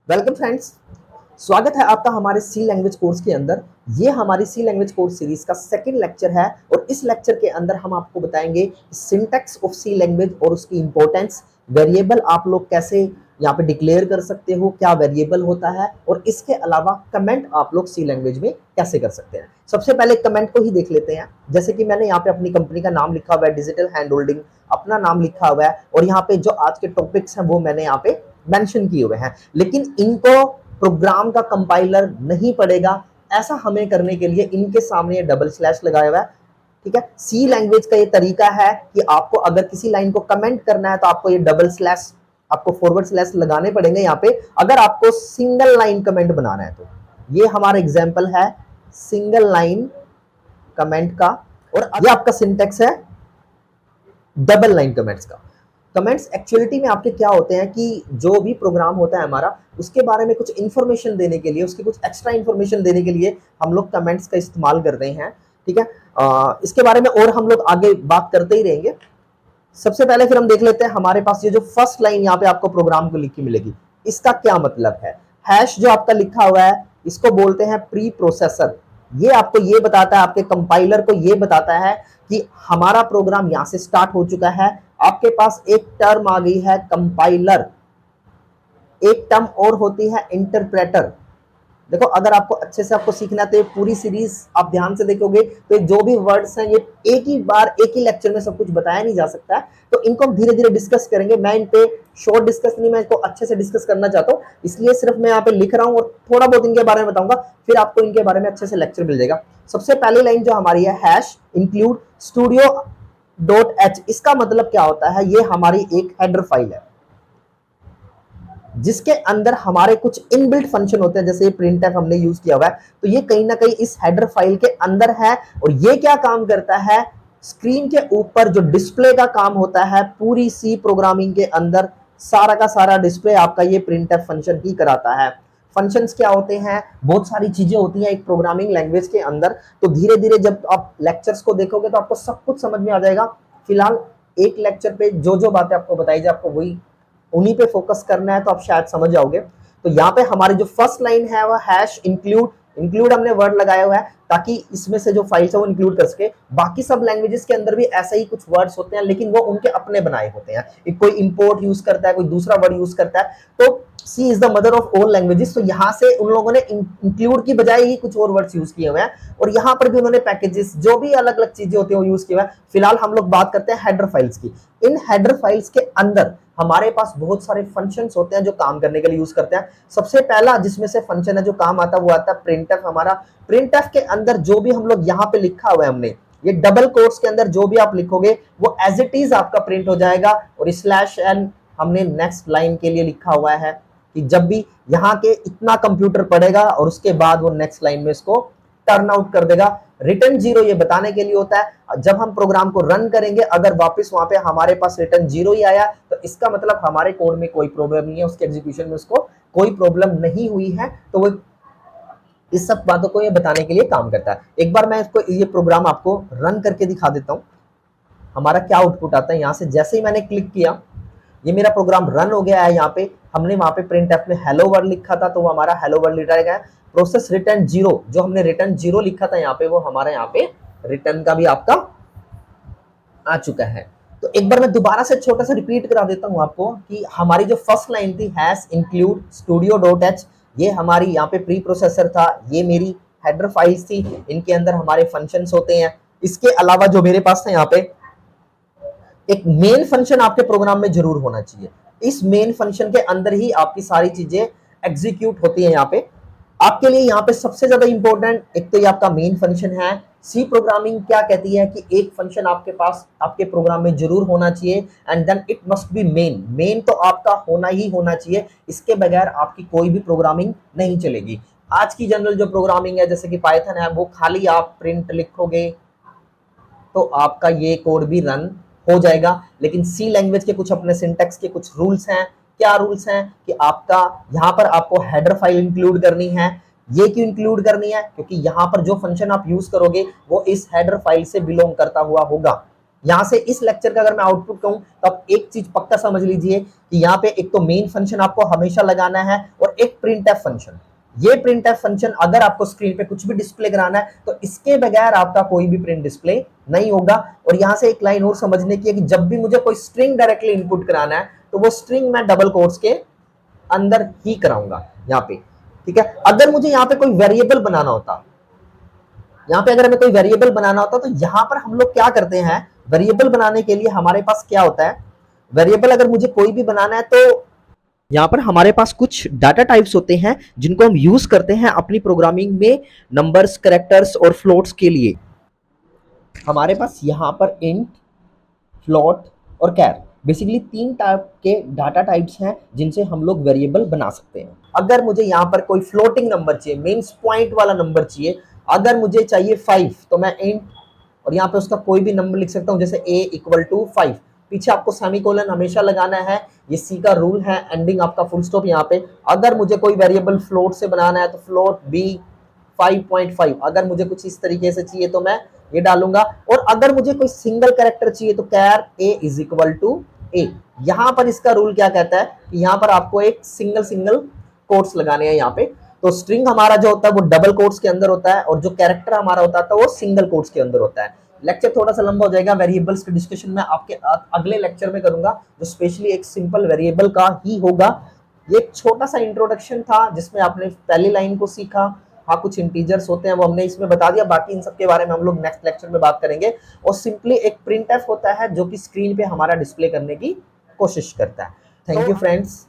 Welcome friends. स्वागत है आपका हमारे सी लैंग्वेज कोर्स के अंदर। ये हमारी सी लैंग्वेज कोर्स सीरीज का सेकंड लेक्चर है और इस लेक्चर के अंदर हम आपको बताएंगे सिंटैक्स ऑफ सी लैंग्वेज और उसकी इंपॉर्टेंस, वेरिएबल आप लोग कैसे यहाँ पे डिक्लेयर कर सकते हो, क्या वेरिएबल होता है, और इसके अलावा कमेंट आप लोग सी लैंग्वेज में कैसे कर सकते हैं। सबसे पहले कमेंट को ही देख लेते हैं। जैसे कि मैंने यहाँ पे अपनी कंपनी का नाम लिखा हुआ है, डिजिटल हैंड होल्डिंग अपना नाम लिखा हुआ है, और यहाँ पे जो आज के टॉपिक्स हैं वो मैंने यहाँ पे मेंशन किए हुए हैं। लेकिन इनको प्रोग्राम का कंपाइलर नहीं पड़ेगा, ऐसा हमें करने के लिए इनके सामने ये डबल स्लैश लगाया हुआ है। ठीक है, सी लैंग्वेज का ये तरीका है कि आपको अगर किसी लाइन को कमेंट करना है तो आपको ये डबल स्लैश, आपको फॉरवर्ड स्लैश लगाने पड़ेंगे यहाँ पे, अगर आपको सिंगल लाइन कमेंट बनाना है तो। ये हमारा एग्जाम्पल है सिंगल लाइन कमेंट का, और ये आपका सिंटेक्स है डबल लाइन कमेंट्स का। कमेंट्स एक्चुअलिटी में आपके क्या होते हैं कि जो भी प्रोग्राम होता है हमारा, उसके बारे में कुछ इन्फॉर्मेशन देने के लिए, उसकी कुछ एक्स्ट्रा इन्फॉर्मेशन देने के लिए हम लोग कमेंट्स का इस्तेमाल करते हैं। ठीक है, इसके बारे में और हम लोग आगे बात करते ही रहेंगे। सबसे पहले फिर हम देख लेते हैं हमारे पास ये जो फर्स्ट लाइन यहाँ पे आपको प्रोग्राम को लिखी मिलेगी, इसका क्या मतलब है। हैश जो आपका लिखा हुआ है इसको बोलते हैं प्री प्रोसेसर। ये आपको ये बताता है, आपके कंपाइलर को ये बताता है कि हमारा प्रोग्राम यहां से स्टार्ट हो चुका है। आपके पास एक टर्म आ गई है कंपाइलर, एक टर्म और होती है इंटरप्रेटर। देखो, अगर आपको अच्छे से आपको सीखना है तो ये पूरी सीरीज आप ध्यान से देखोगे तो जो भी वर्ड्स हैं ये एक ही बार एक ही लेक्चर में सब कुछ बताया नहीं जा सकता है, तो इनको हम धीरे धीरे डिस्कस करेंगे। मैं इन पे शॉर्ट डिस्कस नहीं, मैं इसको अच्छे से डिस्कस करना चाहता हूँ, इसलिए सिर्फ मैं यहाँ पे लिख रहा हूँ और थोड़ा बहुत इनके बारे में बताऊंगा, फिर आपको इनके बारे में अच्छे से लेक्चर मिल जाएगा। सबसे पहली लाइन जो हमारी है hash include studio dot H, इसका मतलब क्या होता है, ये हमारी एक हेडर फाइल है जिसके अंदर हमारे कुछ इनबिल्ट फंक्शन होते हैं। जैसे प्रिंट एफ हमने यूज किया हुआ है, तो ये कहीं ना कहीं इस हेडर फाइल के अंदर है। और ये क्या काम करता है, स्क्रीन के ऊपर जो डिस्प्ले का काम होता है पूरी सी प्रोग्रामिंग के अंदर, सारा का सारा डिस्प्ले आपका ये प्रिंट एफ फंक्शन ही कराता है। फंक्शंस क्या होते हैं, बहुत सारी चीजें होती हैं एक प्रोग्रामिंग लैंग्वेज के अंदर। तो धीरे धीरे जब आप लेक्चर्स को देखोगे तो आपको सब कुछ समझ में आ जाएगा। फिलहाल एक लेक्चर पे जो जो बातें आपको बताई जाए, आपको वही उन्हीं पे फोकस करना है, तो आप शायद समझ जाओगे। तो यहाँ पे हमारी जो फर्स्ट लाइन है वह हैश इंक्लूड, इंक्लूड हमने वर्ड लगाया हुआ है ताकि इसमें से जो फाइल्स है वो इंक्लूड कर सके। बाकी सब लैंग्वेजेस के अंदर भी ऐसे ही कुछ वर्ड्स होते हैं, लेकिन वो उनके अपने बनाए होते हैं। कोई इंपोर्ट यूज करता है, कोई दूसरा वर्ड यूज करता है। तो C is the mother of all languages, तो यहाँ से उन लोगों ने इंक्लूड की बजाय ही कुछ और वर्ड्स यूज किए हुए हैं, और यहाँ पर भी उन्होंने पैकेजेस, जो भी अलग अलग चीजें होती है वो यूज किए हुए हैं। फिलहाल हम लोग बात करते हैं हेडर फाइल्स की। इन हेडर फाइल्स के अंदर हमारे पास बहुत सारे फंक्शंस होते हैं जो काम करने के लिए यूज करते हैं। सबसे पहला जिसमें से फंक्शन है जो काम आता है वो आता है प्रिंटफ। हमारा प्रिंटफ के अंदर जो भी हम लोग यहाँ पे लिखा हुआ है हमने, ये डबल कोट्स के अंदर जो भी आप लिखोगे वो एज इट इज आपका प्रिंट हो जाएगा। और स्लैश एन हमने नेक्स्ट लाइन के लिए लिखा हुआ है कि जब भी यहाँ के इतना कंप्यूटर पढ़ेगा और उसके बाद वो नेक्स्ट लाइन में इसको टर्न आउट कर देगा। रिटर्न जीरो ये बताने के लिए होता है जब हम प्रोग्राम को रन करेंगे, अगर वापस वहां पे हमारे पास रिटर्न जीरो ही आया तो इसका मतलब हमारे कोड में कोई प्रॉब्लम नहीं है, उसके एग्जीक्यूशन में उसको कोई प्रॉब्लम नहीं हुई है। तो वो इस सब बातों को ये बताने के लिए काम करता है। एक बार मैं इसको ये प्रोग्राम आपको रन करके दिखा देता हूँ, हमारा क्या आउटपुट आता है। यहाँ से जैसे ही मैंने क्लिक किया ये मेरा प्रोग्राम रन हो गया है। यहाँ पे हमने वहां पे प्रिंट एफ में हेलो वर्ल्ड लिखा था तो वो हमारा हेलो वर्ल्ड लिखा गया है। प्रोसेस रिटर्न जीरो, जो हमने रिटर्न जीरो लिखा था यहाँ पे, वो हमारा यहाँ पे रिटर्न का भी आपका आ चुका है। तो एक बार मैं दोबारा से छोटा सा रिपीट करा देता हूँ आपको कि हमारी जो फर्स्ट लाइन थी hash include studio dot H, ये हमारी यहाँ पे प्री प्रोसेसर था, ये मेरी हेडर फाइल्स थी, इनके अंदर हमारे फंक्शंस होते हैं। इसके अलावा जो मेरे पास था यहाँ पे एक मेन फंक्शन आपके प्रोग्राम में जरूर होना चाहिए। इस मेन फंक्शन के अंदर ही आपकी सारी चीजें एग्जीक्यूट होती हैं। यहाँ पे आपके लिए यहाँ पे सबसे ज्यादा इंपॉर्टेंट एक तो ये आपका मेन फंक्शन है। सी प्रोग्रामिंग क्या कहती है कि एक फंक्शन आपके पास आपके प्रोग्राम में जरूर होना चाहिए, and then it must be main. Main तो आपका होना ही होना चाहिए, इसके बगैर आपकी कोई भी प्रोग्रामिंग नहीं चलेगी। आज की जनरल जो प्रोग्रामिंग है जैसे कि पाइथन है, वो खाली आप प्रिंट लिखोगे तो आपका ये कोड भी रन हो जाएगा। लेकिन सी लैंग्वेज के कुछ अपने सिंटैक्स के कुछ रूल्स हैं। क्या रूल्स हैं कि आपका यहाँ पर आपको हेडर फाइल इंक्लूड करनी है। ये क्यों इंक्लूड करनी है, क्योंकि यहाँ पर जो फंक्शन आप यूज करोगे वो इस हेडर फाइल से बिलोंग करता हुआ होगा। यहाँ से इस लेक्चर का अगर मैं आउटपुट कहूँ तो आप एक चीज पक्का समझ लीजिए कि यहाँ पे एक तो मेन फंक्शन आपको हमेशा लगाना है और एक प्रिंटफ फंक्शन। ये प्रिंटफ फंक्शन अगर आपको स्क्रीन पे कुछ भी डिस्प्ले कराना है तो इसके बगैर आपका कोई भी प्रिंट डिस्प्ले नहीं होगा। और यहाँ से एक लाइन और समझने की है कि जब भी मुझे कोई स्ट्रिंग डायरेक्टली इनपुट कराना है तो वो स्ट्रिंग मैं डबल कोट्स के अंदर ही कराऊंगा यहाँ पे, ठीक है। अगर मुझे यहाँ पे कोई वेरिएबल बनाना होता, यहाँ पे अगर हमें कोई वेरिएबल बनाना होता तो यहाँ पर हम लोग क्या करते हैं, वेरिएबल बनाने के लिए हमारे पास क्या होता है, वेरिएबल अगर मुझे कोई भी बनाना है तो यहाँ पर हमारे पास कुछ डाटा टाइप्स होते हैं जिनको हम यूज करते हैं अपनी प्रोग्रामिंग में नंबर्स, कैरेक्टर्स और फ्लोट्स के लिए। हमारे पास यहाँ पर इंट, फ्लोट और कैर बेसिकली 3 टाइप के डाटा टाइप्स हैं जिनसे हम लोग वेरिएबल बना सकते हैं। अगर मुझे यहाँ पर कोई फ्लोटिंग नंबर चाहिए, मीन्स पॉइंट वाला नंबर चाहिए, अगर मुझे चाहिए 5 तो मैं इंट और यहाँ पे उसका कोई भी नंबर लिख सकता हूँ, जैसे a = 5। पीछे आपको सेमीकोलन हमेशा लगाना है, ये सी का रूल है, एंडिंग आपका फुल स्टॉप यहाँ पे। अगर मुझे कोई वेरिएबल फ्लोट से बनाना है तो फ्लोट b 5.5। अगर मुझे कुछ इस तरीके से चाहिए तो मैं ये डालूंगा। और अगर मुझे कोई सिंगल कैरेक्टर चाहिए तो कैर a = a। यहाँ पर इसका रूल क्या कहता है कि यहाँ पर आपको एक सिंगल कोट्स लगाने हैं यहाँ पे। तो स्ट्रिंग हमारा जो होता है वो डबल कोट्स के अंदर होता है और जो कैरेक्टर हमारा होता है वो सिंगल कोट्स के अंदर होता है। लेक्चर थोड़ा सा लंबा हो जाएगा, वेरिएबल्स के डिस्कशन में आपके अगले लेक्चर में करूंगा जो स्पेशली एक सिंपल वेरिएबल का ही होगा। ये एक छोटा सा इंट्रोडक्शन था जिसमें आपने पहली लाइन को सीखा। हाँ, कुछ इंटीजर्स होते हैं वो हमने इसमें बता दिया, बाकी इन सब के बारे में हम लोग नेक्स्ट लेक्चर में बात करेंगे। और सिंपली एक प्रिंटफ होता है जो कि स्क्रीन पे हमारा डिस्प्ले करने की कोशिश करता है। Thank you friends.